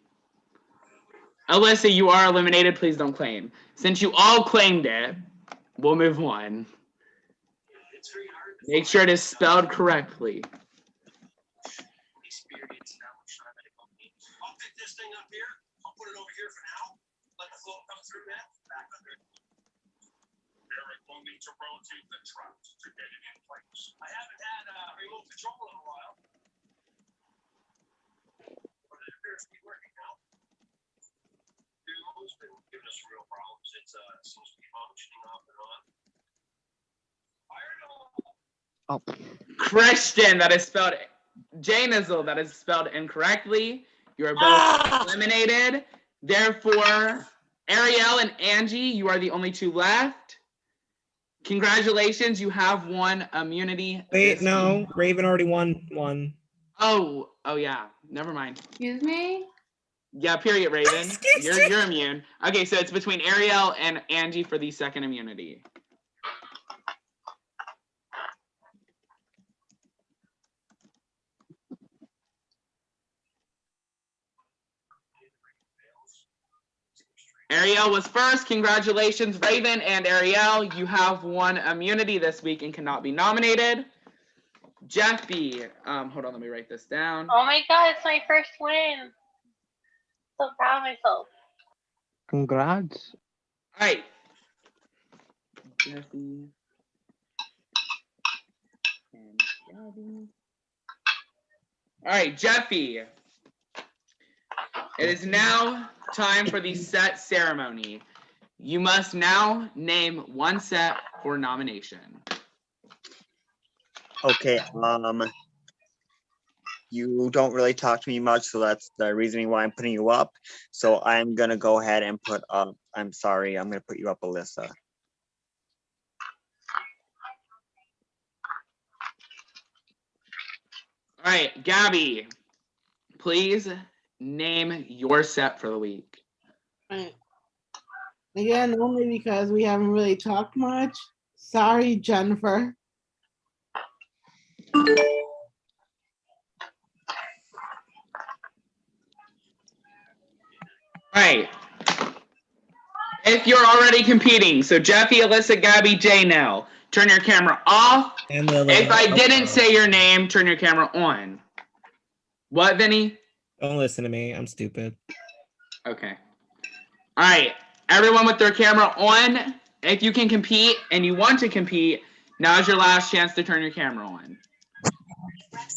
Alyssa, you are eliminated. Please don't claim. Since you all claimed it, we'll move on. Make sure it is spelled correctly. I'll pick this thing up here. I'll put it over here for now. Let the flow come through that. Back under. Eric will need to rotate the truck to get it in place. I haven't had remote control in a while. But it appears to be working now. It's been giving us some real problems. It seems to be functioning off and on. Oh. Christian, that is spelled Jay Nizzle, that is spelled incorrectly. You are both eliminated. Therefore, Ariel and Angie, you are the only two left. Congratulations, you have won immunity. Wait, no, Raven already won one. Oh yeah, never mind. Excuse me? Yeah, period, Raven. You're immune. Okay, so it's between Ariel and Angie for the second immunity. Ariel was first. Congratulations, Raven and Ariel. You have won immunity this week and cannot be nominated. Jeffy, hold on, let me write this down. Oh my god, it's my first win. So proud of myself. Congrats. All right. Jeffy. And Gabby. All right, Jeffy. It is now time for the set ceremony. You must now name one set for nomination. Okay, you don't really talk to me much, so that's the reasoning why I'm putting you up. So I'm gonna go ahead and put up, I'm sorry, I'm gonna put you up, Alyssa. All right, Gabby, please name your set for the week. Right. Again, only because we haven't really talked much. Sorry, Jennifer. All right. If you're already competing, so Jeffy, Alyssa, Gabby, Jay, now turn your camera off. And Lily. If I didn't say your name, turn your camera on. What, Vinny? Don't listen to me. I'm stupid. Okay. All right. Everyone with their camera on, if you can compete and you want to compete, now is your last chance to turn your camera on.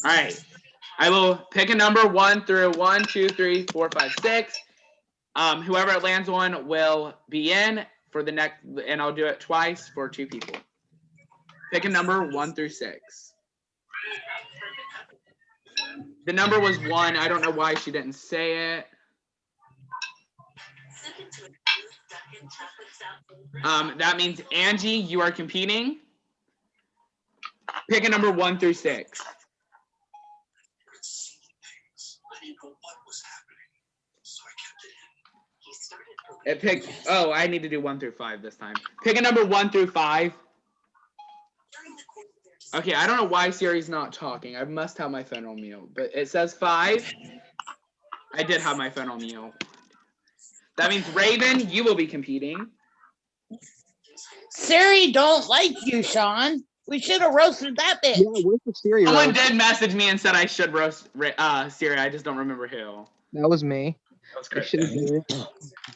All right. I will pick a number 1 through 1, 2, 3, 4, 5, 6. Whoever it lands on will be in for the next, and I'll do it twice for 2 people. Pick a number 1 through 6. The number was 1. I don't know why she didn't say it. That means Angie, you are competing. Pick a number 1 through 6. It picked. Oh, I need to do 1 through 5 this time. Pick a number 1 through 5. Okay, I don't know why Siri's not talking. I must have my phone on mute, but it says 5. I did have my phone on mute. That means Raven, you will be competing. Siri don't like you, Sean. We should have roasted that bitch. Yeah, where's the Siri Someone roast? did message me and said I should roast Siri. I just don't remember who. That was me. That was I should have Kristen. did it.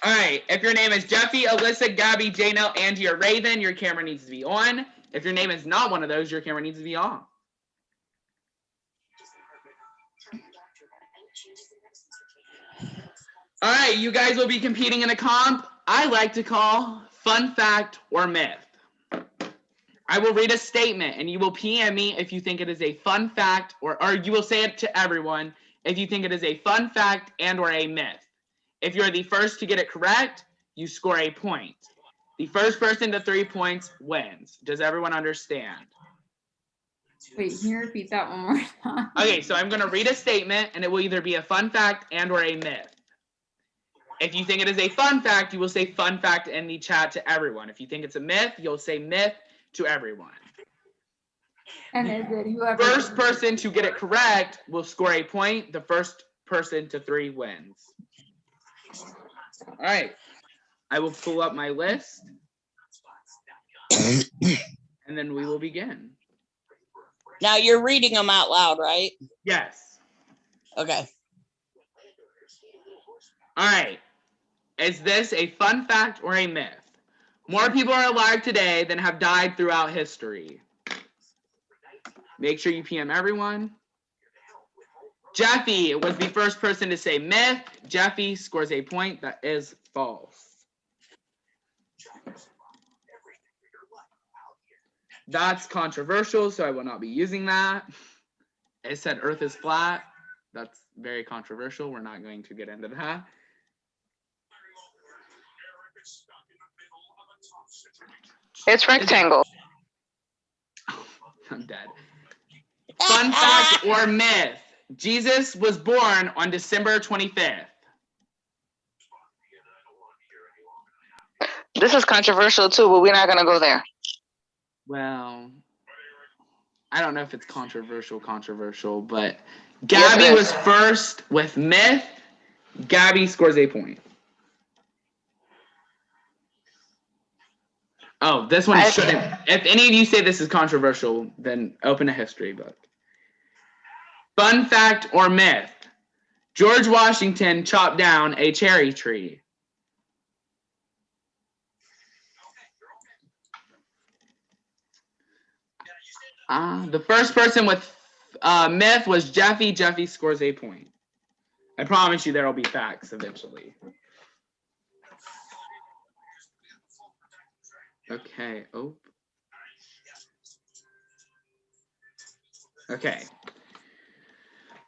All right. If your name is Jeffy, Alyssa, Gabby, Janelle, Angie, or Raven, your camera needs to be on. If your name is not one of those, your camera needs to be off. All right. You guys will be competing in a comp I like to call Fun Fact or Myth. I will read a statement and you will PM me if you think it is a fun fact or you will say it to everyone if you think it is a fun fact and or a myth. If you're the first to get it correct, you score a point. The first person to 3 points wins. Does everyone understand? Wait, can you repeat that one more time? Okay, so I'm going to read a statement and it will either be a fun fact and or a myth. If you think it is a fun fact, you will say fun fact in the chat to everyone. If you think it's a myth, you'll say myth to everyone. And is it whoever First person to get it correct will score a point. The first person to 3 wins. All right. I will pull up my list. And then we will begin. Now you're reading them out loud, right? Yes. Okay. All right. Is this a fun fact or a myth? More people are alive today than have died throughout history. Make sure you PM everyone. Jeffy was the first person to say myth. Jeffy scores a point. That is false. That's controversial, so I will not be using that. It said Earth is flat. That's very controversial. We're not going to get into that. It's rectangle. I'm dead. Fun fact or myth. Jesus was born on December 25th. This is controversial too, but we're not gonna go there. Well, I don't know if it's controversial, but Gabby Yes, it is. was first with myth. Gabby scores a point. Oh, this one shouldn't. If any of you say this is controversial, then open a history book. Fun fact or myth. George Washington chopped down a cherry tree. The first person with myth was Jeffy. Jeffy scores a point. I promise you there will be facts eventually. Okay. Oh. Okay.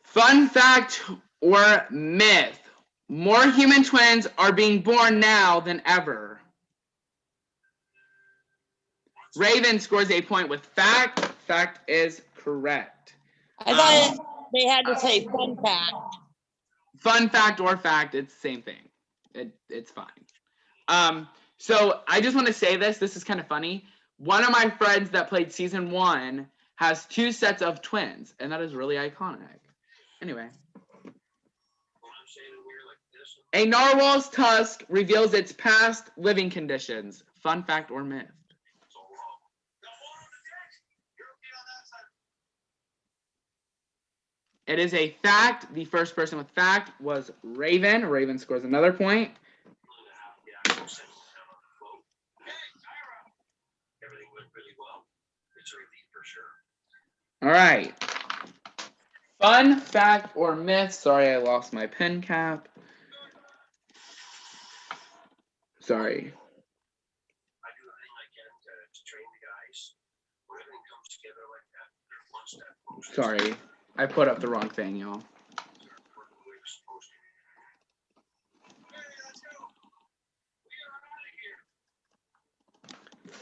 Fun fact or myth. More human twins are being born now than ever. Raven scores a point with fact. Fact is correct. I thought they had to say fun fact. Fun fact or fact, it's the same thing. It's fine. So I just want to say this. This is kind of funny. One of my friends that played season 1 has 2 sets of twins, and that is really iconic. Anyway. A narwhal's tusk reveals its past living conditions. Fun fact or myth? It is a fact. The first person with fact was Raven. Raven scores another point. All right. Fun fact or myth. Sorry, I lost my pen cap. Sorry. Sorry, I put up the wrong thing, y'all.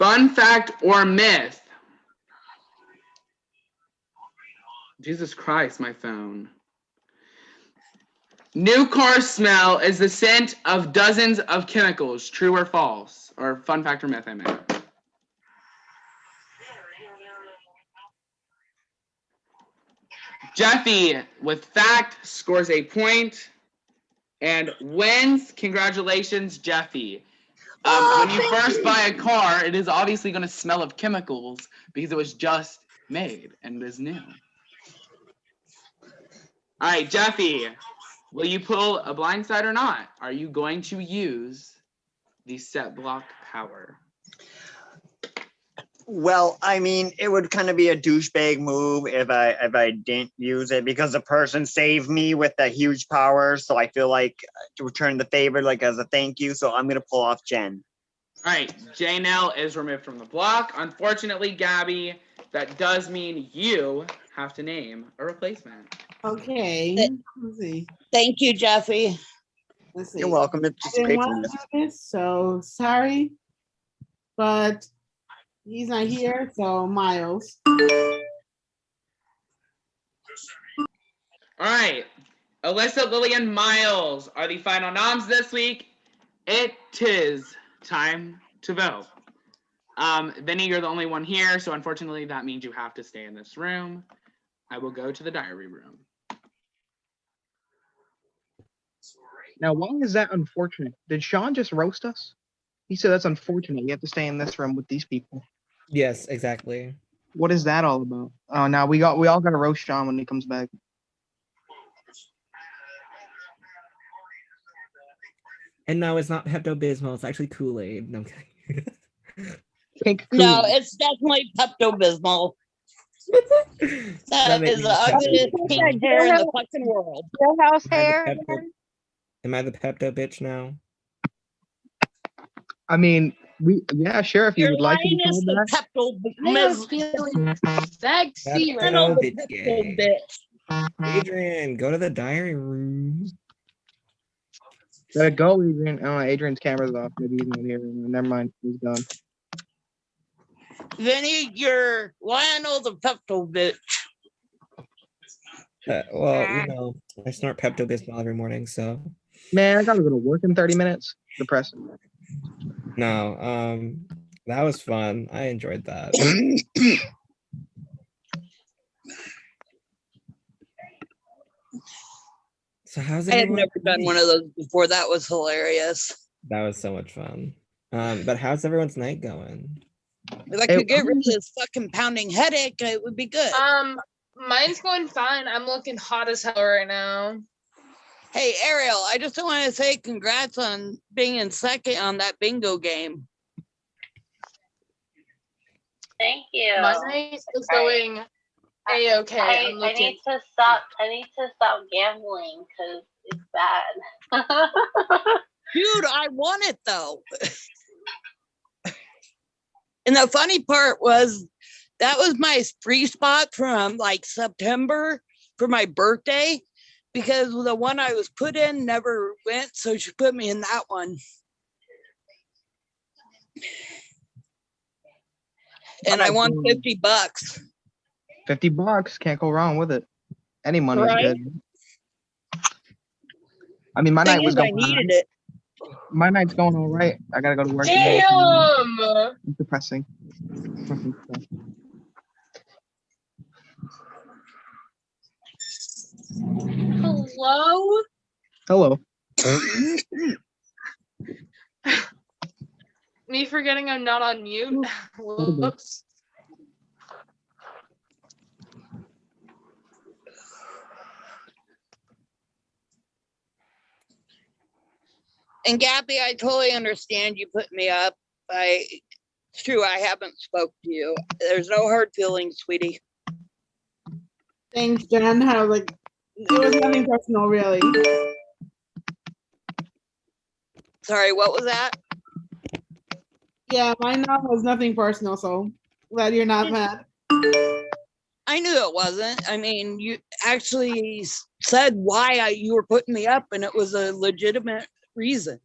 Fun fact or myth? Jesus Christ, my phone. New car smell is the scent of dozens of chemicals. True or false? Or fun fact or myth, I meant. Jeffy, with fact, scores a point and wins. Congratulations, Jeffy. When you first buy a car, it is obviously going to smell of chemicals because it was just made and is new. All right, Jeffy, will you pull a blindside or not? Are you going to use the set block power? Well, I mean, it would kind of be a douchebag move if I didn't use it because the person saved me with a huge power. So I feel like to return the favor, like as a thank you. So I'm gonna pull off Jen. All right, Janelle is removed from the block. Unfortunately, Gabby, that does mean you have to name a replacement. Okay. Let's see. Thank you, Jeffy. Let's see. You're welcome. It's I just didn't great want from to this. do this, so sorry. But he's not here, so Miles. All right, Alyssa, Lily, and Miles are the final noms this week. It is time to vote. Vinny, you're the only one here, so unfortunately that means you have to stay in this room. I will go to the diary room. Now, why is that unfortunate? Did Sean just roast us? He said that's unfortunate. You have to stay in this room with these people. Yes, exactly. What is that all about? Oh, now we all got to roast Sean when he comes back. And no, it's not Pepto-Bismol. It's actually Kool-Aid. No, I'm kidding. No, it's definitely Pepto-Bismol. That is the ugliest pink hair in the fucking world. House Am I the hair. Pepto- Am I the Pepto bitch now? I mean, yeah, sure, if you Your would like to line be is called the that. I have feeling sexy right Pepto now. bitch gay. Adrian, go to the diary room. Gotta go, Adrian. Oh, Adrian's camera's off. Maybe he's not here. Never mind. He's gone. Vinny, you're Lionel the Pepto bitch. Well, you know, I snort Pepto-Bismol every morning, so. Man, I gotta go to work in 30 minutes. Depressing. No, that was fun. I enjoyed that. So how's I had everyone? never done one of those before. That was hilarious. That was so much fun. But how's everyone's night going? If I could get rid of this fucking pounding headache, it would be good. Mine's going fine. I'm looking hot as hell right now. Hey, Ariel, I just want to say congrats on being in second on that bingo game. Thank you. My night is going a-okay. I need to stop. I need to stop gambling because it's bad. Dude, I won it though. And the funny part was that was my free spot from like September for my birthday because the one I was put in never went. So she put me in that one. And I won $50. $50. Can't go wrong with it. Any money Right. is good. I mean, my Thing night was is, I going needed on. it. My night's going all right. I gotta go to work. today. Damn! It's depressing. Hello? Hello. Me forgetting I'm not on mute. Whoops. And Gabby, I totally understand you put me up. It's true, I haven't spoke to you. There's no hard feelings, sweetie. Thanks, Jen. How it was nothing personal, really. Sorry, what was that? Yeah, mine now was nothing personal, so glad you're not mad. I knew it wasn't. I mean, you actually said why you were putting me up, and it was a legitimate reason.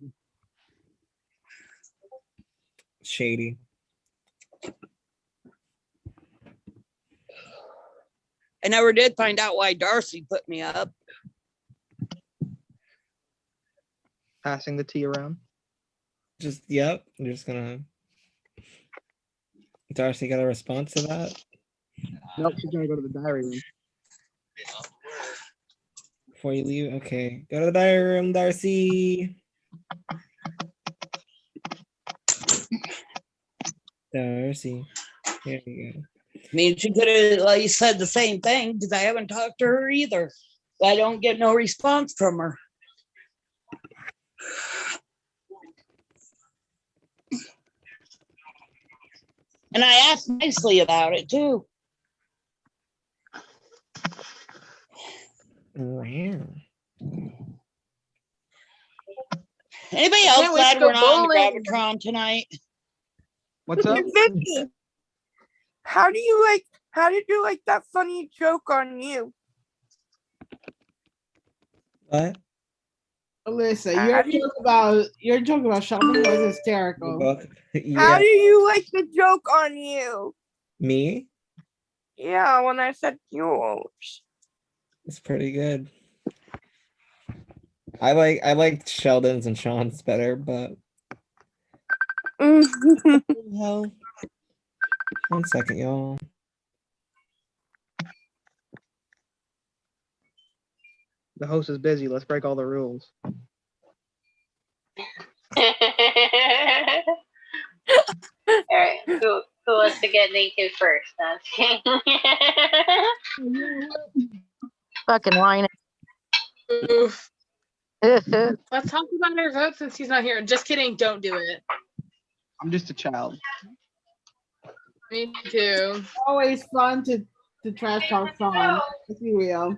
Shady. I never did find out why Darcy put me up. Passing the tea around. Just yep. I'm just gonna. Darcy got a response to that? Nope, she's gonna go to the diary room. Before you leave, okay. Go to the diary room, Darcy. Darcy. Here you go. I mean, she could have like said the same thing because I haven't talked to her either. I don't get no response from her. And I asked nicely about it too. Anybody else Can't wait glad to go we're not on the bowling. Gravitron tonight? What's up? Vicky, how did you like that funny joke on you? What? Alyssa, your joke about shopping was hysterical. How Yeah. do you like the joke on you? Me? Yeah, when I said yours. It's pretty good. I like Sheldon's and Sean's better, but well, 1 second, y'all. The host is busy. Let's break all the rules. All right, who wants to get naked first? No, I'm just kidding. Fucking line. Oof. Let's talk about our vote since he's not here. Just kidding. Don't do it. I'm just a child. Me too. Always fun to trash talk Sean. Let's be real.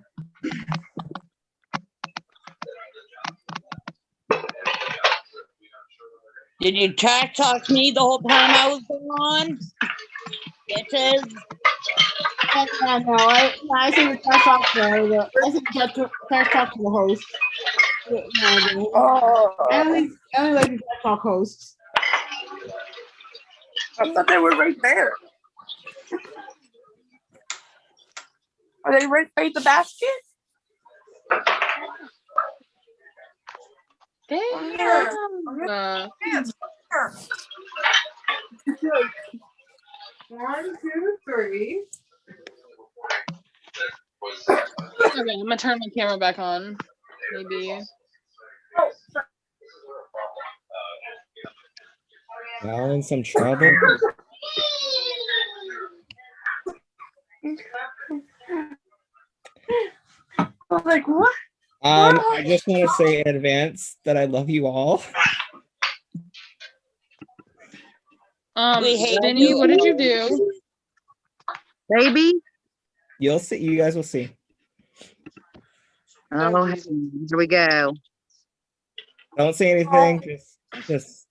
Did you trash talk me the whole time I was on? Bitches. No, I say the trash talk to I say trash talk to the host. I only like the trash talk hosts. I thought they were right there. Are they right by the basket? Damn. One, two, three. Okay, I'm gonna turn my camera back on. Maybe. Y'all in some trouble? Like what? I just want to say in advance that I love you all. We hate Vinny, you. what did you do? Baby? You'll see. You guys will see. Oh, here we go. Don't say anything. Just.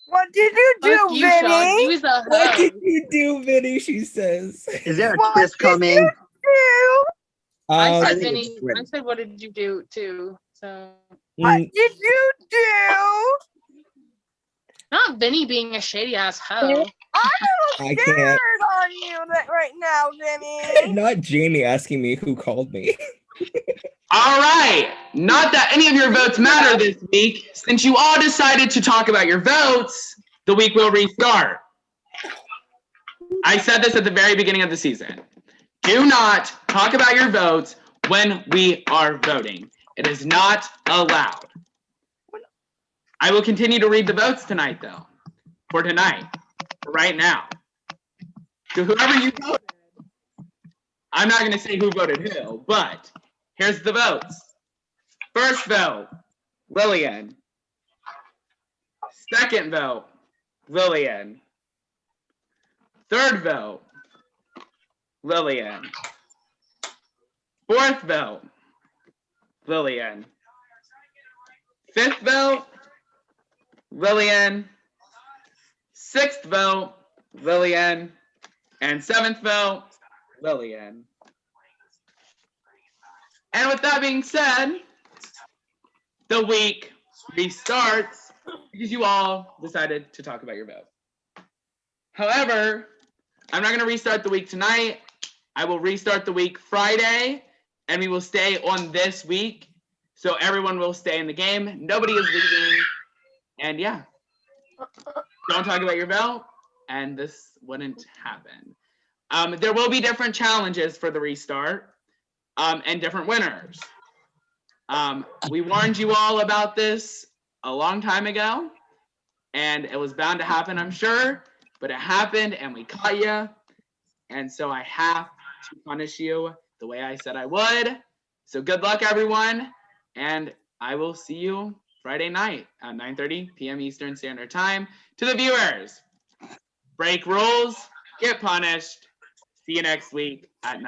What did you do, Fuck you, Sean. Vinny? You was a What hoe. did you do, Vinny? She says. Is there a What twist did coming? you do? I Um, said think Vinny. it's Vinny. I said what did you do too? So What did you do? not Vinny being a shady ass hoe. I'm I scared can't. on you right now, Vinny. Not Jamie asking me who called me. All right. Not that any of your votes matter this week. Since you all decided to talk about your votes, the week will restart. I said this at the very beginning of the season. Do not talk about your votes when we are voting. It is not allowed. I will continue to read the votes tonight, though. For tonight. For right now. To whoever you voted. I'm not going to say who voted who, but here's the votes. First vote, Lillian. Second vote, Lillian. Third vote, Lillian. Fourth vote, Lillian. Fifth vote, Lillian. Sixth vote, Lillian. And seventh vote, Lillian. And with that being said, the week restarts because you all decided to talk about your vote. However, I'm not going to restart the week tonight. I will restart the week Friday, and we will stay on this week. So everyone will stay in the game. Nobody is leaving. And yeah, don't talk about your vote, and this wouldn't happen. There will be different challenges for the restart, and different winners. We warned you all about this a long time ago, and it was bound to happen, I'm sure, but it happened, and we caught you, and so I have to punish you the way I said I would. So good luck, everyone, and I will see you Friday night at 9:30 p.m. Eastern Standard Time. To the viewers, break rules, get punished. See you next week at 9.